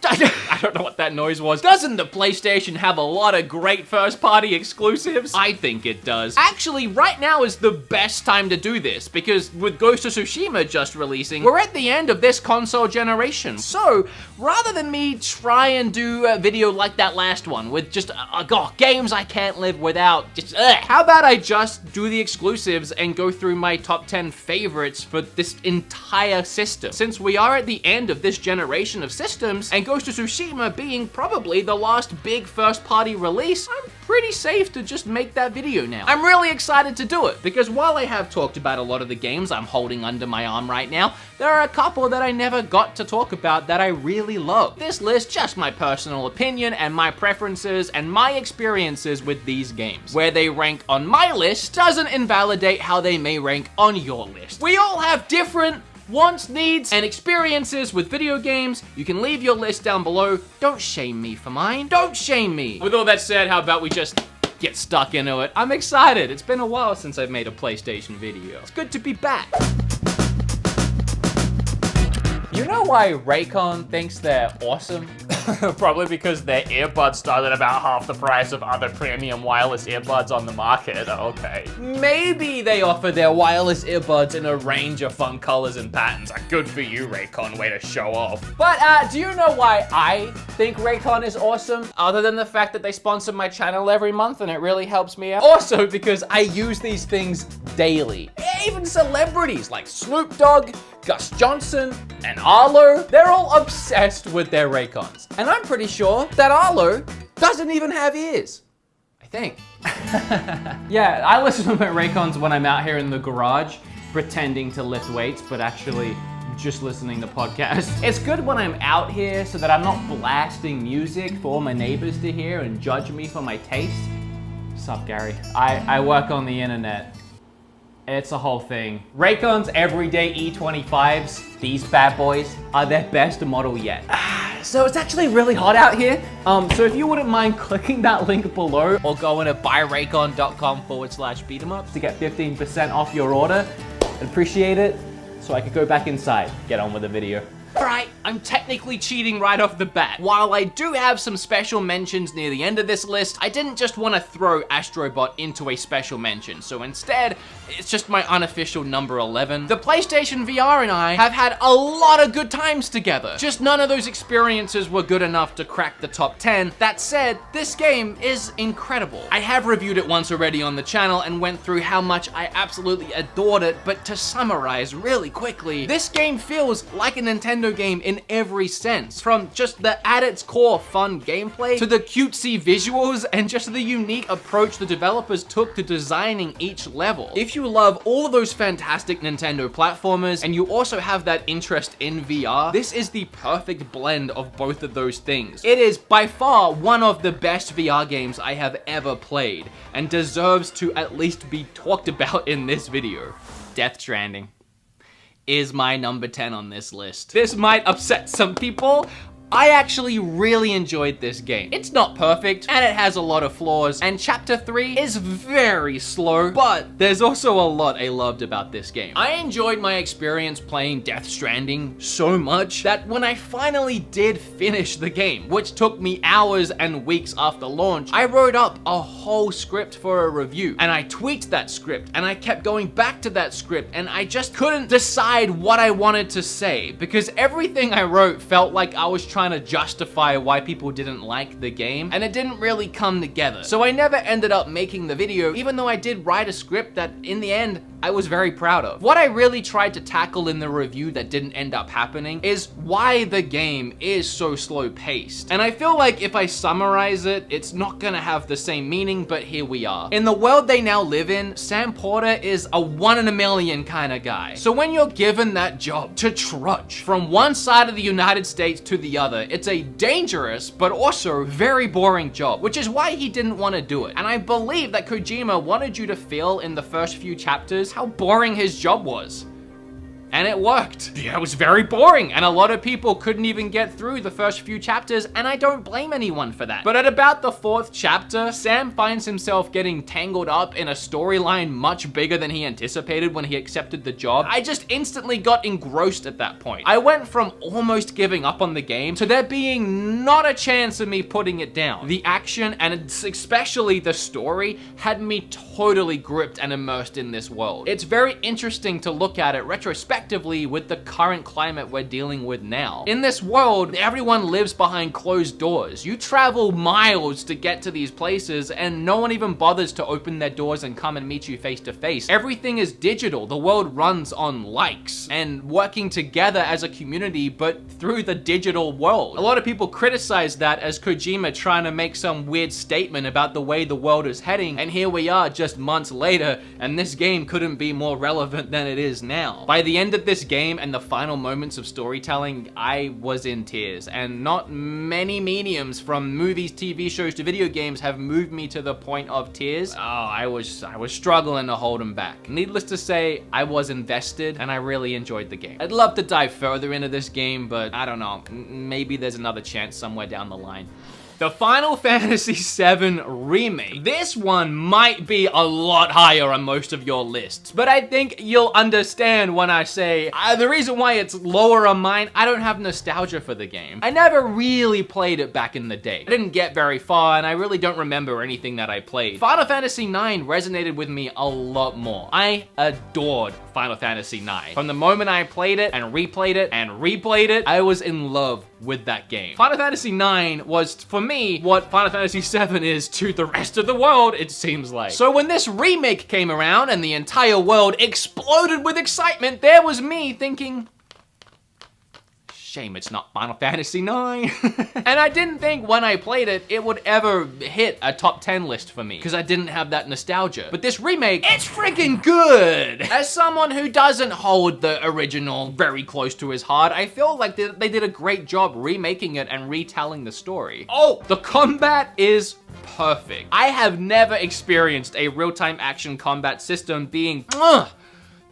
I don't know what that noise was. Doesn't the PlayStation have a lot of great first-party exclusives? I think it does. Actually, right now is the best time to do this, because with Ghost of Tsushima just releasing, we're at the end of this console generation. So, rather than me try and do a video like that last one, with just, games I can't live without, how about I just do the exclusives and go through my top 10 favorites for this entire system? Since we are at the end of this generation of systems, and Ghost of Tsushima being probably the last big first-party release, I'm pretty safe to just make that video now. I'm really excited to do it, because while I have talked about a lot of the games I'm holding under my arm right now, there are a couple that I never got to talk about that I really love. This list, just my personal opinion and my preferences and my experiences with these games. Where they rank on my list doesn't invalidate how they may rank on your list. We all have different wants, needs, and experiences with video games. You can leave your list down below. Don't shame me for mine. Don't shame me. With all that said, how about we just get stuck into it? I'm excited. It's been a while since I've made a PlayStation video. It's good to be back. You know why Raycon thinks they're awesome? Probably because their earbuds start at about half the price of other premium wireless earbuds on the market. Okay. Maybe they offer their wireless earbuds in a range of fun colors and patterns. Good for you, Raycon. Way to show off. But do you know why I think Raycon is awesome? Other than the fact that they sponsor my channel every month and it really helps me out. Also because I use these things daily. Even celebrities like Snoop Dogg, Gus Johnson, and Arlo, they're all obsessed with their Raycons. And I'm pretty sure that Arlo doesn't even have ears. I think. Yeah, I listen to my Raycons when I'm out here in the garage, pretending to lift weights, but actually just listening to podcasts. It's good when I'm out here so that I'm not blasting music for all my neighbors to hear and judge me for my taste. Sup, Gary? I work on the internet. It's a whole thing. Raycon's everyday E25s, these bad boys, are their best model yet. So it's actually really hot out here. So if you wouldn't mind clicking that link below or going to buyraycon.com/beatemups to get 15% off your order, I'd appreciate it so I could go back inside, get on with the video. Alright, I'm technically cheating right off the bat. While I do have some special mentions near the end of this list, I didn't just want to throw Astrobot into a special mention, so instead, it's just my unofficial number 11. The PlayStation VR and I have had a lot of good times together. Just none of those experiences were good enough to crack the top 10. That said, this game is incredible. I have reviewed it once already on the channel and went through how much I absolutely adored it, but to summarize really quickly, this game feels like a Nintendo game in every sense. From just the at its core fun gameplay, to the cutesy visuals, and just the unique approach the developers took to designing each level. If you love all of those fantastic Nintendo platformers, and you also have that interest in VR, this is the perfect blend of both of those things. It is by far one of the best VR games I have ever played, and deserves to at least be talked about in this video. Death Stranding is my number 10 on this list. This might upset some people. I actually really enjoyed this game. It's not perfect, and it has a lot of flaws, and Chapter 3 is very slow, but there's also a lot I loved about this game. I enjoyed my experience playing Death Stranding so much that when I finally did finish the game, which took me hours and weeks after launch, I wrote up a whole script for a review, and I tweaked that script, and I kept going back to that script, and I just couldn't decide what I wanted to say, because everything I wrote felt like I was trying to justify why people didn't like the game, and it didn't really come together. So I never ended up making the video, even though I did write a script that in the end I was very proud of. What I really tried to tackle in the review that didn't end up happening is why the game is so slow paced. And I feel like if I summarize it, it's not gonna have the same meaning, but here we are. In the world they now live in, Sam Porter is a 1 in a million kind of guy. So when you're given that job to trudge from one side of the United States to the other, it's a dangerous, but also very boring job, which is why he didn't want to do it. And I believe that Kojima wanted you to feel in the first few chapters how boring his job was. and it worked. Yeah, it was very boring, and a lot of people couldn't even get through the first few chapters, and I don't blame anyone for that. But at about the 4th chapter, Sam finds himself getting tangled up in a storyline much bigger than he anticipated when he accepted the job. I just instantly got engrossed at that point. I went from almost giving up on the game to there being not a chance of me putting it down. The action, and especially the story, had me totally gripped and immersed in this world. It's very interesting to look at it retrospectively with the current climate we're dealing with now. In this world, everyone lives behind closed doors. You travel miles to get to these places, and no one even bothers to open their doors and come and meet you face to face. Everything is digital. The world runs on likes and working together as a community, but through the digital world. A lot of people criticize that as Kojima trying to make some weird statement about the way the world is heading, and here we are just months later, and this game couldn't be more relevant than it is now. By the end of this game and the final moments of storytelling, I was in tears, and not many mediums from movies, TV shows to video games have moved me to the point of tears. Oh, I was struggling to hold them back. Needless to say, I was invested, and I really enjoyed the game. I'd love to dive further into this game, but I don't know, maybe there's another chance somewhere down the line. The Final Fantasy VII Remake. This one might be a lot higher on most of your lists, but I think you'll understand when I say the reason why it's lower on mine, I don't have nostalgia for the game. I never really played it back in the day. I didn't get very far, and I really don't remember anything that I played. Final Fantasy IX resonated with me a lot more. I adored Final Fantasy IX. From the moment I played it and replayed it and replayed it, I was in love with that game. Final Fantasy IX was, for me, what Final Fantasy VII is to the rest of the world, it seems like. So when this remake came around and the entire world exploded with excitement, there was me thinking, shame it's not Final Fantasy IX. And I didn't think when I played it, it would ever hit a top 10 list for me, because I didn't have that nostalgia. But this remake, it's freaking good! As someone who doesn't hold the original very close to his heart, I feel like they did a great job remaking it and retelling the story. Oh, the combat is perfect. I have never experienced a real-time action combat system being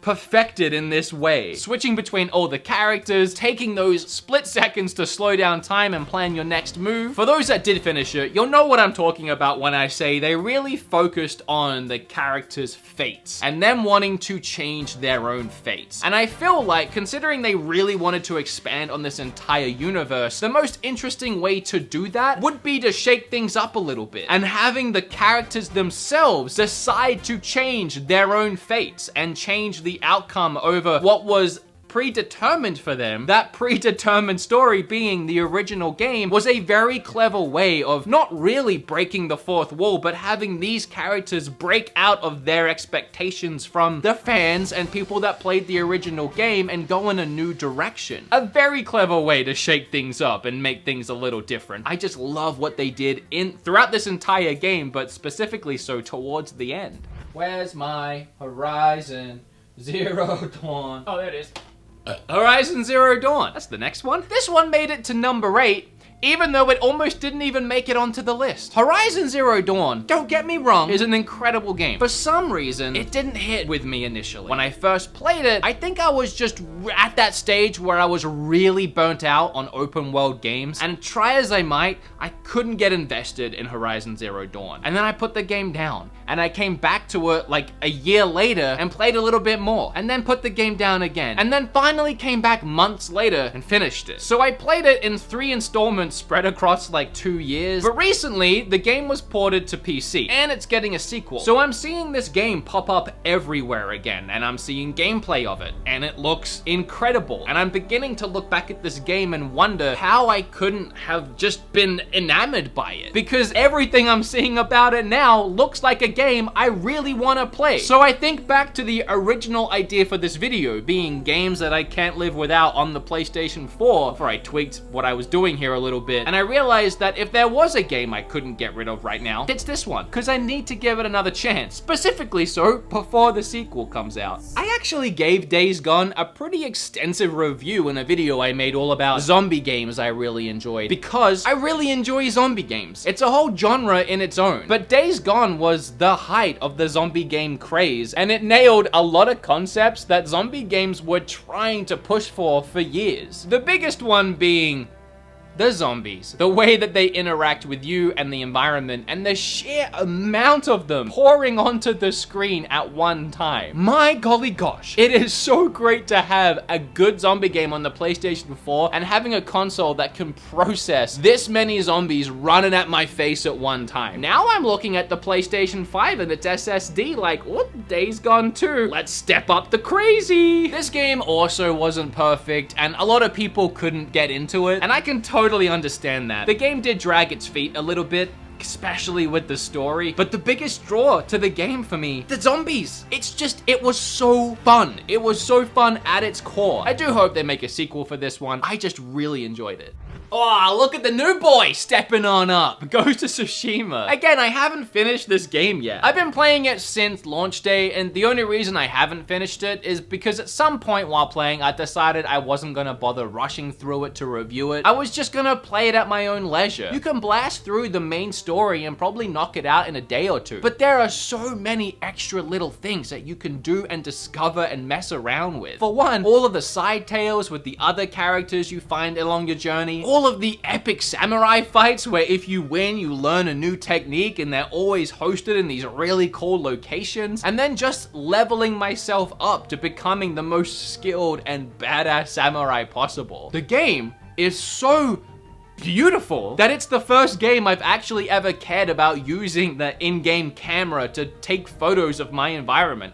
perfected in this way. Switching between all the characters, taking those split seconds to slow down time and plan your next move. For those that did finish it, you'll know what I'm talking about when I say they really focused on the characters' fates and them wanting to change their own fates. And I feel like, considering they really wanted to expand on this entire universe, the most interesting way to do that would be to shake things up a little bit and having the characters themselves decide to change their own fates and change the outcome over what was predetermined for them. That predetermined story being the original game was a very clever way of not really breaking the fourth wall, but having these characters break out of their expectations from the fans and people that played the original game and go in a new direction. A very clever way to shake things up and make things a little different. I just love what they did throughout this entire game, but specifically so towards the end. Where's my Horizon Zero Dawn? Oh, there it is. Horizon Zero Dawn. That's the next one. This one made it to number 8, even though it almost didn't even make it onto the list. Horizon Zero Dawn, don't get me wrong, is an incredible game. For some reason, it didn't hit with me initially. When I first played it, I think I was just at that stage where I was really burnt out on open world games, and try as I might, I couldn't get invested in Horizon Zero Dawn. And then I put the game down, and I came back to it like a year later and played a little bit more, and then put the game down again, and then finally came back months later and finished it. So I played it in 3 installments spread across like 2 years, but recently the game was ported to PC and it's getting a sequel. So I'm seeing this game pop up everywhere again, and I'm seeing gameplay of it, and it looks incredible. And I'm beginning to look back at this game and wonder how I couldn't have just been enamored by it, because everything I'm seeing about it now looks like a game I really want to play. So I think back to the original idea for this video, being games that I can't live without on the PlayStation 4, before I tweaked what I was doing here a little bit, and I realized that if there was a game I couldn't get rid of right now, it's this one, because I need to give it another chance, specifically so before the sequel comes out. I actually gave Days Gone a pretty extensive review in a video I made all about zombie games I really enjoyed, because I really enjoy zombie games. It's a whole genre in its own, but Days Gone was the height of the zombie game craze, and it nailed a lot of concepts that zombie games were trying to push for years. The biggest one being the zombies, the way that they interact with you and the environment, and the sheer amount of them pouring onto the screen at one time. My golly gosh, it is so great to have a good zombie game on the PlayStation 4 and having a console that can process this many zombies running at my face at one time. Now I'm looking at the PlayStation 5 and its SSD like, what? Days Gone 2. Let's step up the crazy. This game also wasn't perfect, and a lot of people couldn't get into it, and I can totally understand that. The game did drag its feet a little bit, especially with the story, but the biggest draw to the game for me, the zombies. It was so fun. It was so fun at its core. I do hope they make a sequel for this one. I just really enjoyed it. Oh, look at the new boy stepping on up. Ghost of Tsushima. Again, I haven't finished this game yet. I've been playing it since launch day, and the only reason I haven't finished it is because at some point while playing, I decided I wasn't gonna bother rushing through it to review it. I was just gonna play it at my own leisure. You can blast through the main story and probably knock it out in a day or two, but there are so many extra little things that you can do and discover and mess around with. For one, all of the side tales with the other characters you find along your journey, all of the epic samurai fights where if you win, you learn a new technique and they're always hosted in these really cool locations, and then just leveling myself up to becoming the most skilled and badass samurai possible. The game is so beautiful that it's the first game I've actually ever cared about using the in-game camera to take photos of my environment.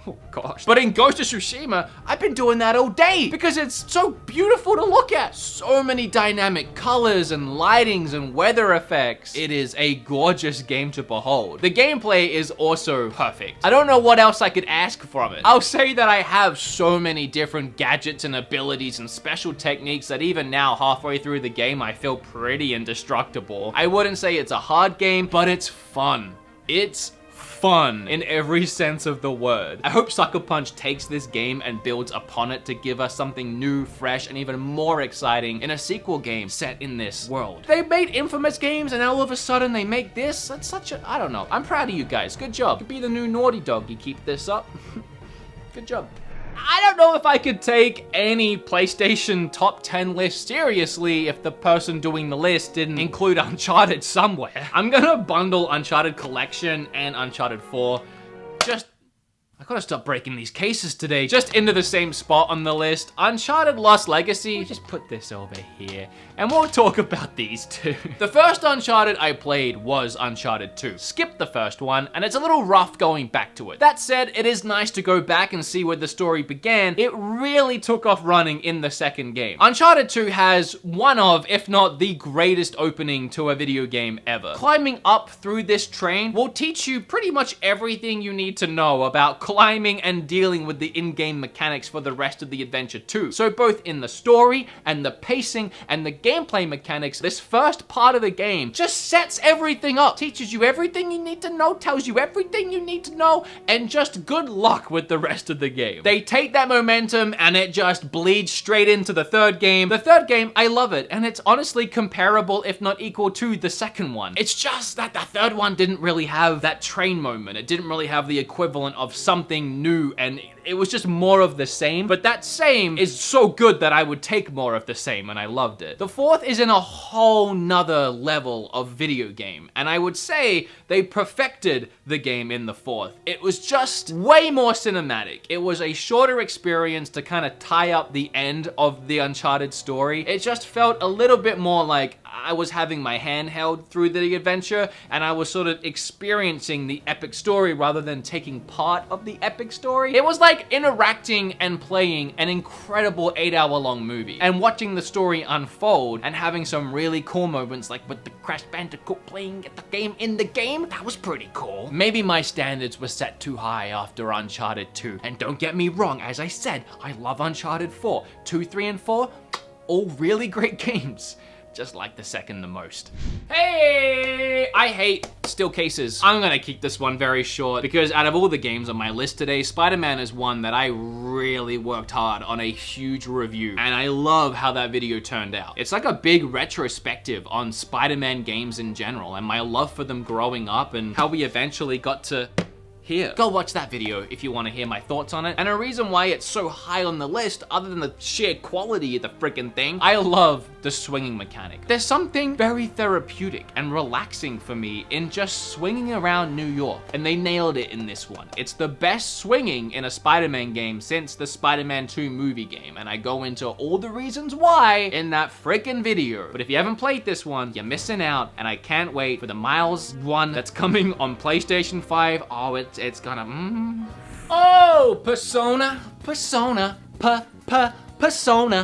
Oh gosh. But in Ghost of Tsushima, I've been doing that all day because it's so beautiful to look at. So many dynamic colors and lightings and weather effects. It is a gorgeous game to behold. The gameplay is also perfect. I don't know what else I could ask from it. I'll say that I have so many different gadgets and abilities and special techniques that even now, halfway through the game, I feel pretty indestructible. I wouldn't say it's a hard game, but it's fun. It's fun in every sense of the word. I hope Sucker Punch takes this game and builds upon it to give us something new, fresh, and even more exciting in a sequel game set in this world. They made Infamous games and all of a sudden they make this? That's such a, I don't know. I'm proud of you guys. Good job. You could be the new Naughty Dog. You keep this up. Good job. I don't know if I could take any PlayStation top 10 list seriously if the person doing the list didn't include Uncharted somewhere. I'm gonna bundle Uncharted Collection and Uncharted 4 I gotta stop breaking these cases today. Just into the same spot on the list. Uncharted Lost Legacy. We'll just put this over here. And we'll talk about these two. The first Uncharted I played was Uncharted 2. Skipped the first one, and it's a little rough going back to it. That said, it is nice to go back and see where the story began. It really took off running in the second game. Uncharted 2 has one of, if not the greatest opening to a video game ever. Climbing up through this train will teach you pretty much everything you need to know about climbing and dealing with the in-game mechanics for the rest of the adventure too. So both in the story and the pacing and the gameplay mechanics, this first part of the game just sets everything up, teaches you everything you need to know, tells you everything you need to know, and just good luck with the rest of the game. They take that momentum and it just bleeds straight into the third game. The third game, I love it, and it's honestly comparable, if not equal to the second one. It's just that the third one didn't really have that train moment. It didn't really have the equivalent of something new, and it was just more of the same, but that same is so good that I would take more of the same, and I loved it. The fourth is in a whole nother level of video game, and I would say they perfected the game in the fourth. It was just way more cinematic. It was a shorter experience to kind of tie up the end of the Uncharted story. It just felt a little bit more like I was having my hand held through the adventure, and I was sort of experiencing the epic story rather than taking part of the epic story. It was like interacting and playing an incredible 8-hour-long movie and watching the story unfold and having some really cool moments like with the Crash Bandicoot playing the game in the game. That was pretty cool. Maybe my standards were set too high after Uncharted 2. And don't get me wrong, as I said, I love Uncharted 4. 2, 3, and 4, all really great games. Just like the second the most. Hey, I hate still cases. I'm gonna keep this one very short because out of all the games on my list today, Spider-Man is one that I really worked hard on a huge review, and I love how that video turned out. It's like a big retrospective on Spider-Man games in general and my love for them growing up and how we eventually got to here. Go watch that video if you want to hear my thoughts on it. And a reason why it's so high on the list, other than the sheer quality of the freaking thing, I love the swinging mechanic. There's something very therapeutic and relaxing for me in just swinging around New York, and they nailed it in this one. It's the best swinging in a Spider-Man game since the Spider-Man 2 movie game, and I go into all the reasons why in that freaking video. But if you haven't played this one, you're missing out, and I can't wait for the Miles one that's coming on PlayStation 5. Oh, it's gonna, Oh, Persona.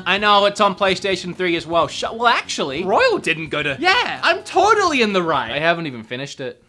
I know it's on PlayStation 3 as well. Well, actually, Royal didn't go to, yeah, I'm totally in the right. I haven't even finished it.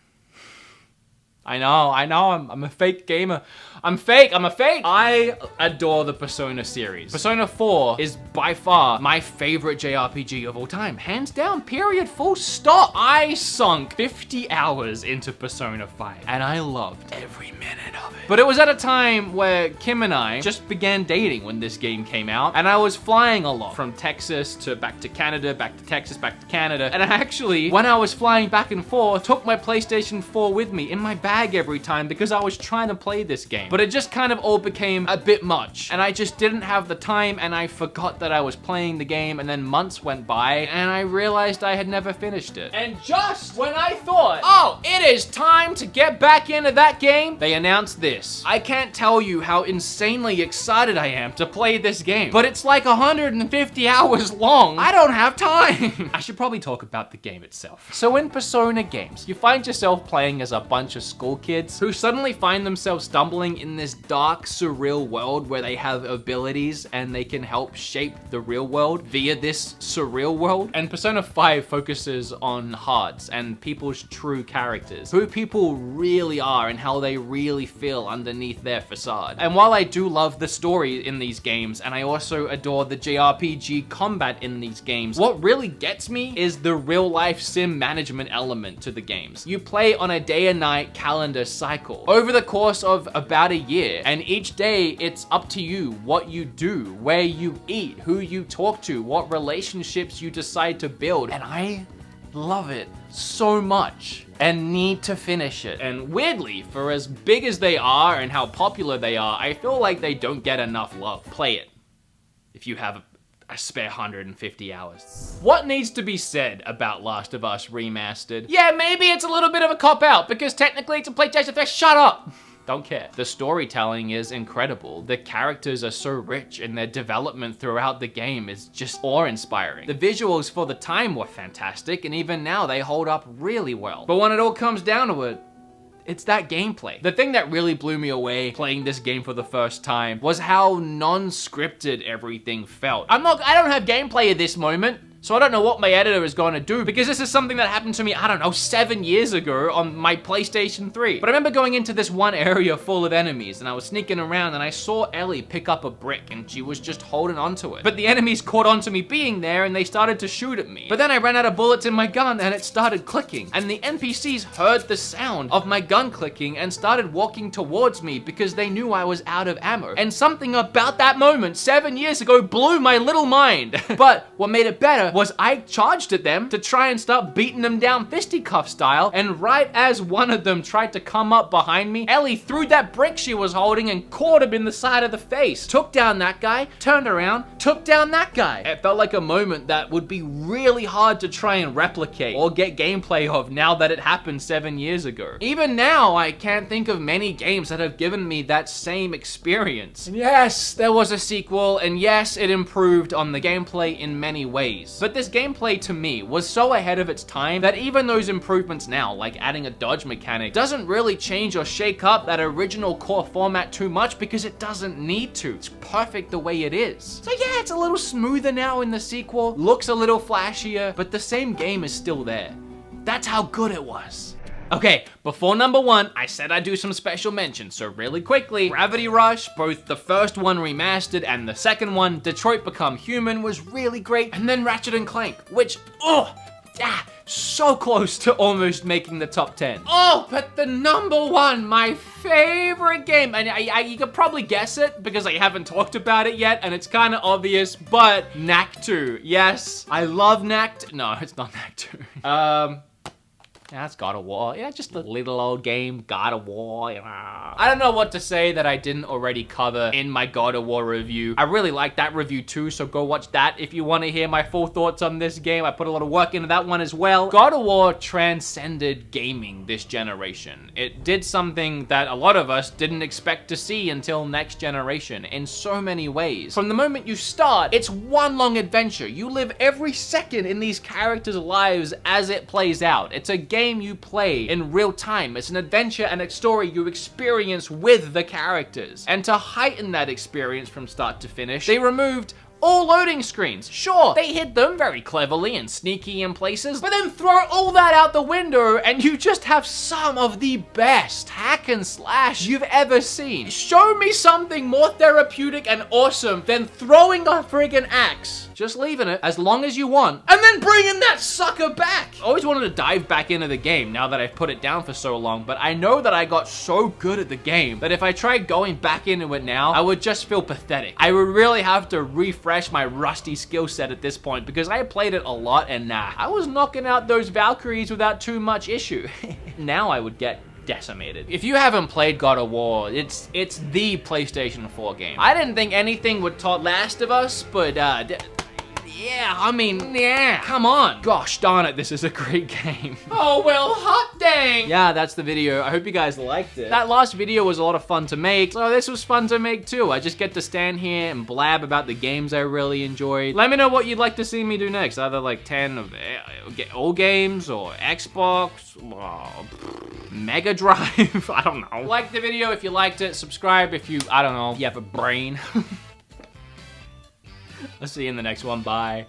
I know, I'm a fake gamer. I'm a fake. I adore the Persona series. Persona 4 is by far my favorite JRPG of all time. Hands down, period, full stop. I sunk 50 hours into Persona 5 and I loved every minute of it. But it was at a time where Kim and I just began dating when this game came out, and I was flying a lot from Texas to back to Canada, back to Texas, back to Canada. And I actually, when I was flying back and forth, took my PlayStation 4 with me in my bag every time because I was trying to play this game. But it just kind of all became a bit much, and I just didn't have the time, and I forgot that I was playing the game, and then months went by and I realized I had never finished it. And just when I thought, oh, it is time to get back into that game, they announced this. I can't tell you how insanely excited I am to play this game, but it's like 150 hours long. I don't have time. I should probably talk about the game itself. So in Persona games, you find yourself playing as a bunch of school kids who suddenly find themselves stumbling in this dark, surreal world where they have abilities and they can help shape the real world via this surreal world. And Persona 5 focuses on hearts and people's true characters, who people really are and how they really feel underneath their facade. And while I do love the story in these games, and I also adore the JRPG combat in these games, what really gets me is the real life sim management element to the games. You play on a day and night calendar cycle over the course of about a year, and each day it's up to you what you do, where you eat, who you talk to, what relationships you decide to build, and I love it so much and need to finish it. And weirdly, for as big as they are and how popular they are, I feel like they don't get enough love. Play it if you have a spare 150 hours. What needs to be said about Last of Us Remastered? Yeah, maybe it's a little bit of a cop-out because technically it's a PlayStation 3. Shut up! Don't care. The storytelling is incredible. The characters are so rich and their development throughout the game is just awe-inspiring. The visuals for the time were fantastic, and even now they hold up really well. But when it all comes down to it, it's that gameplay. The thing that really blew me away playing this game for the first time was how non-scripted everything felt. I don't have gameplay at this moment, so I don't know what my editor is going to do, because this is something that happened to me, I don't know, 7 years ago on my PlayStation 3. But I remember going into this one area full of enemies, and I was sneaking around, and I saw Ellie pick up a brick, and she was just holding onto it. But the enemies caught onto me being there, and they started to shoot at me. But then I ran out of bullets in my gun, and it started clicking. And the NPCs heard the sound of my gun clicking and started walking towards me because they knew I was out of ammo. And something about that moment 7 years ago blew my little mind. But what made it better was I charged at them to try and start beating them down fisticuff style, and right as one of them tried to come up behind me, Ellie threw that brick she was holding and caught him in the side of the face. Took down that guy, turned around, took down that guy. It felt like a moment that would be really hard to try and replicate or get gameplay of now that it happened 7 years ago. Even now, I can't think of many games that have given me that same experience. And yes, there was a sequel, and yes, it improved on the gameplay in many ways. But this gameplay to me was so ahead of its time that even those improvements now, like adding a dodge mechanic, doesn't really change or shake up that original core format too much because it doesn't need to. It's perfect the way it is. So yeah, it's a little smoother now in the sequel, looks a little flashier, but the same game is still there. That's how good it was. Okay, before number 1, I said I'd do some special mentions, so really quickly, Gravity Rush, both the first one remastered and the second one, Detroit Become Human, was really great, and then Ratchet and Clank, which, so close to almost making the top 10. Oh, but the number 1, my favorite game, and you could probably guess it because I haven't talked about it yet, and it's kind of obvious, but Knack 2. Yes, I love Knack 2. No, it's not Knack 2. Yeah, it's God of War. Yeah, just a little old game, God of War. I don't know what to say that I didn't already cover in my God of War review. I really like that review too, so go watch that if you want to hear my full thoughts on this game. I put a lot of work into that one as well. God of War transcended gaming this generation. It did something that a lot of us didn't expect to see until next generation in so many ways. From the moment you start, it's one long adventure. You live every second in these characters' lives as it plays out. It's a game you play in real time. It's an adventure and a story you experience with the characters. And to heighten that experience from start to finish, they removed all loading screens. Sure, they hid them very cleverly and sneaky in places, but then throw all that out the window and you just have some of the best hack and slash you've ever seen. Show me something more therapeutic and awesome than throwing a friggin' axe. Just leaving it as long as you want, and then bringing that sucker back. I always wanted to dive back into the game now that I've put it down for so long, but I know that I got so good at the game that if I tried going back into it now, I would just feel pathetic. I would really have to refresh my rusty skill set at this point because I played it a lot and I was knocking out those Valkyries without too much issue. Now I would get decimated. If you haven't played God of War, it's the PlayStation 4 game. I didn't think anything would top Last of Us, but yeah, I mean, yeah, come on. Gosh darn it, this is a great game. Oh, well, hot dang. Yeah, that's the video. I hope you guys liked it. That last video was a lot of fun to make, so this was fun to make too. I just get to stand here and blab about the games I really enjoyed. Let me know what you'd like to see me do next. Either like 10 of all games or Xbox, Mega Drive, I don't know. Like the video if you liked it, subscribe if you, I don't know, you have a brain. I'll see you in the next one. Bye.